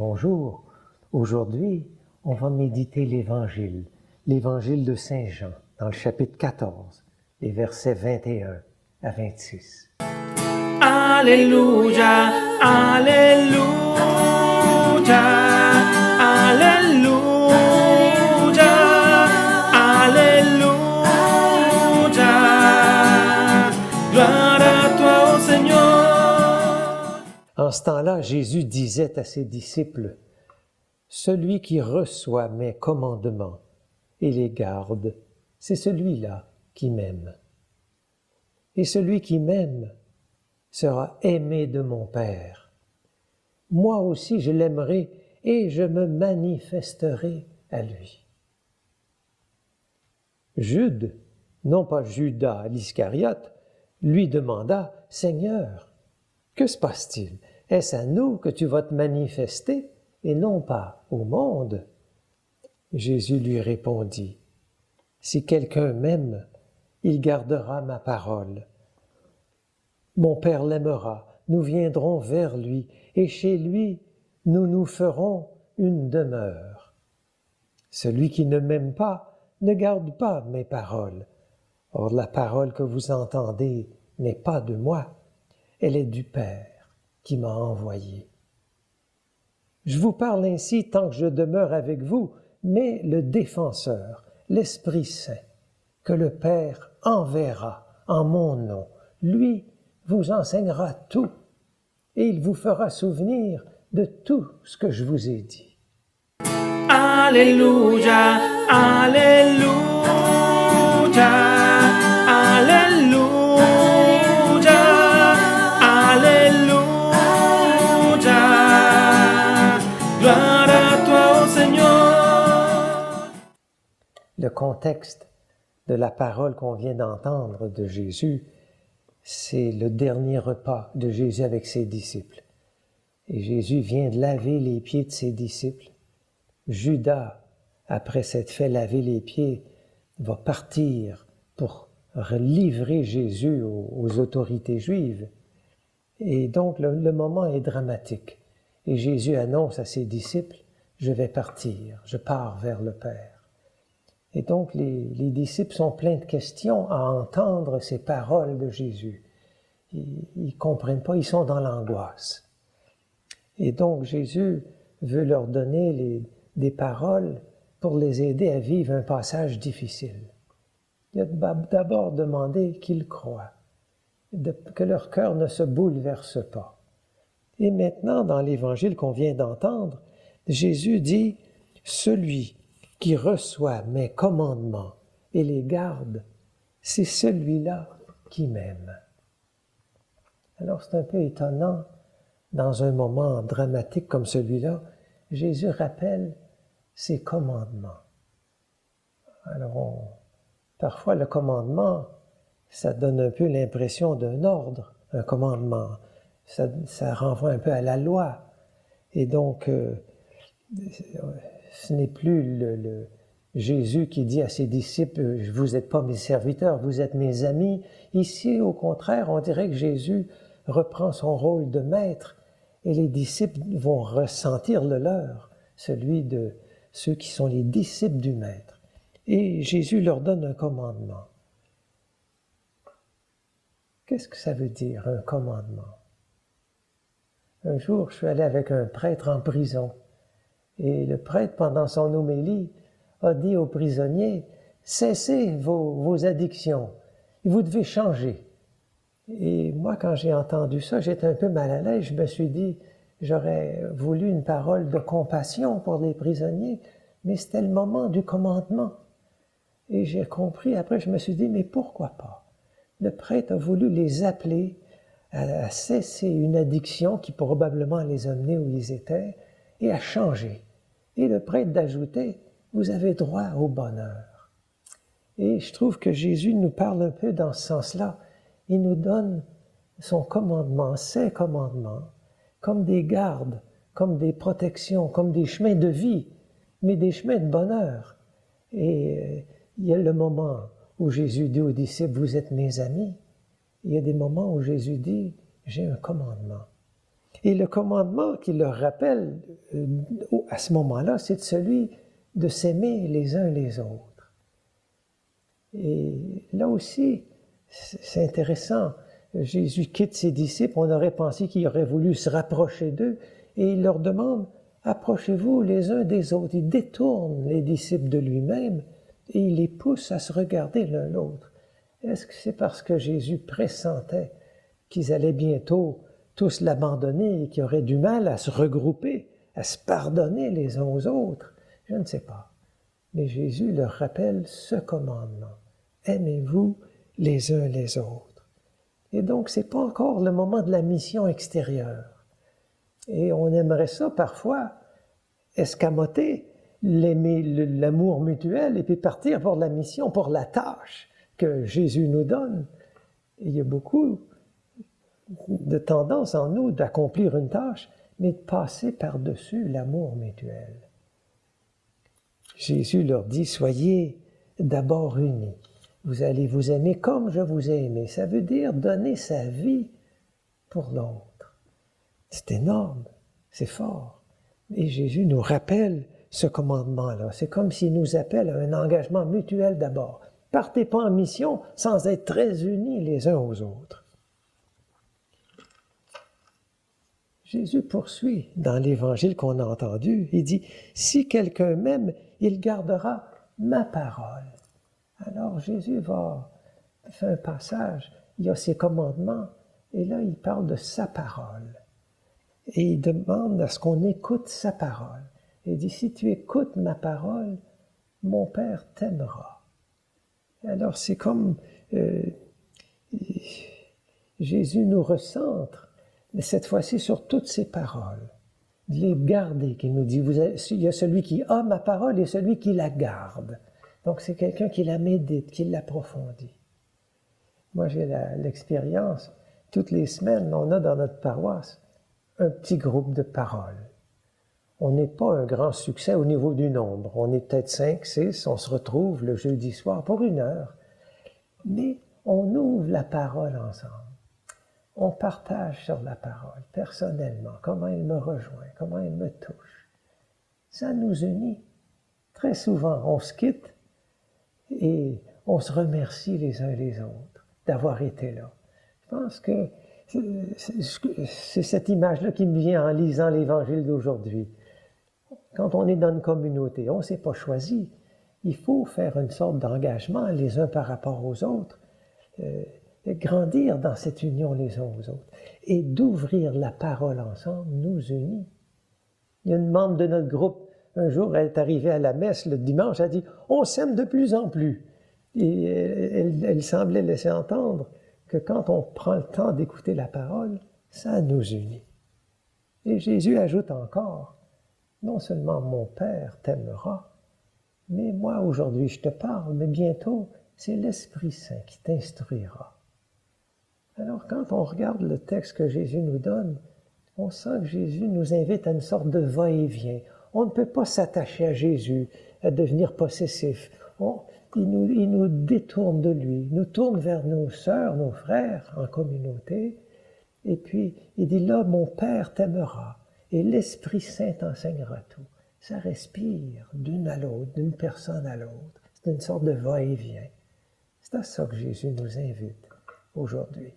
Bonjour. Aujourd'hui, on va méditer l'Évangile de Saint Jean, dans le chapitre 14, les versets 21 à 26. Alléluia, Alléluia, Alléluia, Alléluia. Gloire à toi, ô Seigneur. En ce temps-là, Jésus disait à ses disciples, « Celui qui reçoit mes commandements et les garde, c'est celui-là qui m'aime. Et celui qui m'aime sera aimé de mon Père. Moi aussi je l'aimerai et je me manifesterai à lui. » Jude, non pas Judas l'Iscariote, lui demanda, « Seigneur, que se passe-t-il? Est-ce à nous que tu vas te manifester et non pas au monde? » Jésus lui répondit, « Si quelqu'un m'aime, il gardera ma parole. Mon Père l'aimera, nous viendrons vers lui, et chez lui, nous nous ferons une demeure. Celui qui ne m'aime pas ne garde pas mes paroles. Or, la parole que vous entendez n'est pas de moi, elle est du Père qui m'a envoyé. Je vous parle ainsi tant que je demeure avec vous, mais le Défenseur, l'Esprit Saint, que le Père enverra en mon nom, lui vous enseignera tout, et il vous fera souvenir de tout ce que je vous ai dit. Alléluia, Alléluia, Alléluia, Alléluia. Gloire à toi, ô Seigneur. Le contexte de la parole qu'on vient d'entendre de Jésus, c'est le dernier repas de Jésus avec ses disciples. Et Jésus vient de laver les pieds de ses disciples. Judas, après s'être fait laver les pieds, va partir pour livrer Jésus aux autorités juives. Et donc, le moment est dramatique. Et Jésus annonce à ses disciples, « Je vais partir, je pars vers le Père. » Et donc, les disciples sont pleins de questions à entendre ces paroles de Jésus. Ils ne comprennent pas, ils sont dans l'angoisse. Et donc, Jésus veut leur donner des paroles pour les aider à vivre un passage difficile. Il a d'abord demandé qu'ils croient, que leur cœur ne se bouleverse pas. Et maintenant, dans l'Évangile qu'on vient d'entendre, Jésus dit, « Celui qui reçoit mes commandements et les garde, c'est celui-là qui m'aime. » Alors c'est un peu étonnant, dans un moment dramatique comme celui-là, Jésus rappelle ses commandements. Alors, parfois le commandement, ça donne un peu l'impression d'un ordre, un commandement. Ça renvoie un peu à la loi. Et donc, ce n'est plus Jésus qui dit à ses disciples, « Vous n'êtes pas mes serviteurs, vous êtes mes amis. » Ici, au contraire, on dirait que Jésus reprend son rôle de maître et les disciples vont ressentir le leur, celui de ceux qui sont les disciples du maître. Et Jésus leur donne un commandement. Qu'est-ce que ça veut dire, un commandement? Un jour, je suis allé avec un prêtre en prison. Et le prêtre, pendant son homélie, a dit aux prisonniers, « Cessez vos addictions, vous devez changer. » Et moi, quand j'ai entendu ça, j'étais un peu mal à l'aise. Je me suis dit, j'aurais voulu une parole de compassion pour les prisonniers, mais c'était le moment du commandement. Et j'ai compris, après je me suis dit, mais pourquoi pas? Le prêtre a voulu les appeler à cesser une addiction qui probablement les a menés où ils étaient et à changer. Et le prêtre d'ajouter, vous avez droit au bonheur. Et je trouve que Jésus nous parle un peu dans ce sens-là. Il nous donne son commandement, ses commandements, comme des gardes, comme des protections, comme des chemins de vie, mais des chemins de bonheur. Et il y a le moment où Jésus dit aux disciples, « Vous êtes mes amis. » Il y a des moments où Jésus dit, « J'ai un commandement. » Et le commandement qu'il leur rappelle à ce moment-là, c'est celui de s'aimer les uns les autres. Et là aussi, c'est intéressant. Jésus quitte ses disciples, on aurait pensé qu'il aurait voulu se rapprocher d'eux, et il leur demande, approchez-vous les uns des autres. Il détourne les disciples de lui-même et il les pousse à se regarder l'un l'autre. Est-ce que c'est parce que Jésus pressentait qu'ils allaient bientôt tous l'abandonner et qu'ils auraient du mal à se regrouper, à se pardonner les uns aux autres? Je ne sais pas. Mais Jésus leur rappelle ce commandement. Aimez-vous les uns les autres. Et donc, ce n'est pas encore le moment de la mission extérieure. Et on aimerait ça parfois escamoter l'amour mutuel et puis partir pour la mission, pour la tâche que Jésus nous donne. Et il y a beaucoup de tendance en nous d'accomplir une tâche, mais de passer par-dessus l'amour mutuel. Jésus leur dit, soyez d'abord unis. Vous allez vous aimer comme je vous ai aimé. Ça veut dire donner sa vie pour l'autre. C'est énorme, c'est fort. Et Jésus nous rappelle ce commandement-là. C'est comme s'il nous appelle à un engagement mutuel d'abord. Partez pas en mission sans être très unis les uns aux autres. Jésus poursuit dans l'évangile qu'on a entendu. Il dit, si quelqu'un m'aime, il gardera ma parole. Alors Jésus fait un passage, il y a ses commandements, et là il parle de sa parole. Et il demande à ce qu'on écoute sa parole. Il dit, si tu écoutes ma parole, mon Père t'aimera. Alors c'est comme Jésus nous recentre, mais cette fois-ci sur toutes ses paroles. De les garder, qu'il nous dit, il y a celui qui a ma parole et celui qui la garde. Donc, c'est quelqu'un qui la médite, qui l'approfondit. Moi, j'ai l'expérience, toutes les semaines, on a dans notre paroisse un petit groupe de paroles. On n'est pas un grand succès au niveau du nombre. On est peut-être 5, 6, on se retrouve le jeudi soir pour 1 heure. Mais on ouvre la parole ensemble. On partage sur la parole, personnellement, comment elle me rejoint, comment elle me touche. Ça nous unit. Très souvent, on se quitte, et on se remercie les uns les autres d'avoir été là. Je pense que c'est cette image-là qui me vient en lisant l'Évangile d'aujourd'hui. Quand on est dans une communauté, on ne s'est pas choisi. Il faut faire une sorte d'engagement les uns par rapport aux autres, et grandir dans cette union les uns aux autres, et d'ouvrir la parole ensemble nous unit. Il y a une membre de notre groupe, un jour, elle est arrivée à la messe le dimanche, elle a dit « On s'aime de plus en plus ». Et elle semblait laisser entendre que quand on prend le temps d'écouter la parole, ça nous unit. Et Jésus ajoute encore « Non seulement mon Père t'aimera, mais moi aujourd'hui je te parle, mais bientôt c'est l'Esprit Saint qui t'instruira. » Alors quand on regarde le texte que Jésus nous donne, on sent que Jésus nous invite à une sorte de va-et-vient. On ne peut pas s'attacher à Jésus, à devenir possessif. Il nous détourne de lui, nous tourne vers nos sœurs, nos frères en communauté. Et puis, il dit là, mon Père t'aimera et l'Esprit Saint t'enseignera tout. Ça respire d'une à l'autre, d'une personne à l'autre. C'est une sorte de va-et-vient. C'est à ça que Jésus nous invite aujourd'hui.